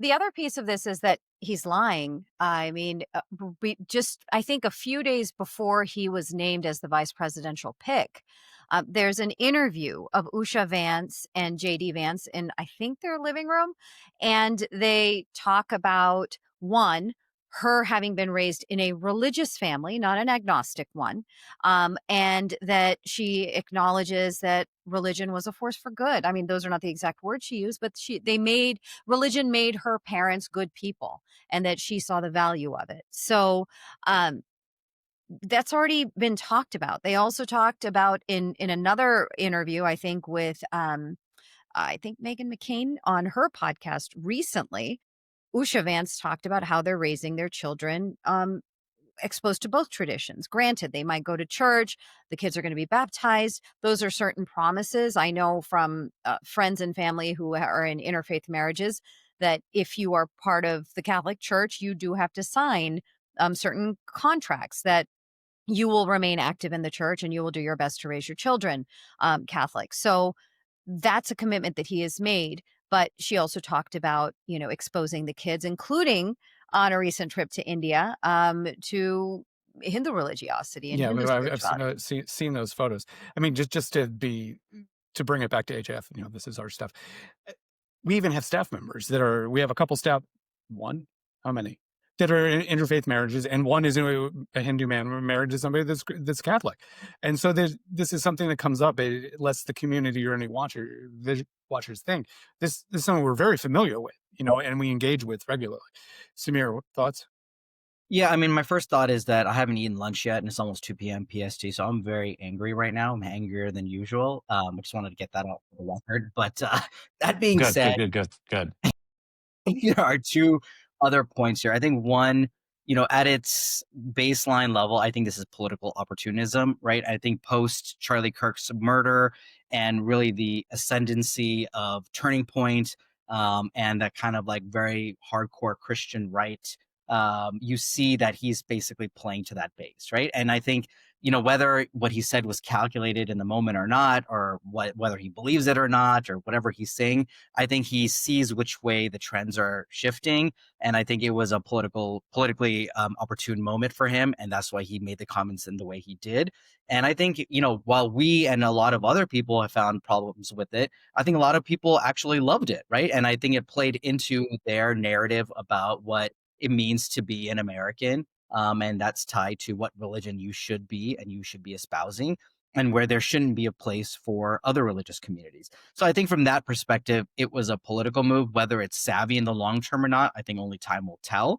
the other piece of this is that he's lying. I mean, I think a few days before he was named as the vice presidential pick, there's an interview of Usha Vance and JD Vance in, I think, their living room. And they talk about one, her having been raised in a religious family, not an agnostic one, and that she acknowledges that religion was a force for good. I mean, those are not the exact words she used, but religion made her parents good people, and that she saw the value of it. So um, that's already been talked about. They also talked about in another interview, I think, with I think Meghan McCain on her podcast recently. Usha Vance talked about how they're raising their children exposed to both traditions. Granted, they might go to church, the kids are going to be baptized. Those are certain promises. I know from friends and family who are in interfaith marriages that if you are part of the Catholic Church, you do have to sign certain contracts that you will remain active in the church and you will do your best to raise your children Catholic. So that's a commitment that he has made. But she also talked about, exposing the kids, including on a recent trip to India, to Hindu religiosity and Yeah, Hindu I've spirituality. seen those photos. I mean, just to bring it back to HF, this is our stuff. We even have staff members we have a couple staff, how many? That are in interfaith marriages, and one is a Hindu man married to somebody that's Catholic. And so this is something that comes up. It lets the community or any watchers think this is something we're very familiar with, and we engage with regularly. Samir, thoughts? Yeah, I mean, my first thought is that I haven't eaten lunch yet, and it's almost 2 p.m. PST, so I'm very angry right now. I'm angrier than usual. I just wanted to get that out for the record. But that being said, Good. there are two other points here. I think one, at its baseline level, I think this is political opportunism, right? I think post Charlie Kirk's murder and really the ascendancy of Turning Point, and that kind of like very hardcore Christian right, you see that he's basically playing to that base, right? And I think, whether what he said was calculated in the moment or not, or whether he believes it or not, or whatever he's saying, I think he sees which way the trends are shifting. And I think it was a politically opportune moment for him. And that's why he made the comments in the way he did. And I think, while we and a lot of other people have found problems with it, I think a lot of people actually loved it, right? And I think it played into their narrative about what it means to be an American. And that's tied to what religion you should be and you should be espousing, and where there shouldn't be a place for other religious communities. So I think from that perspective, it was a political move. Whether it's savvy in the long term or not, I think only time will tell.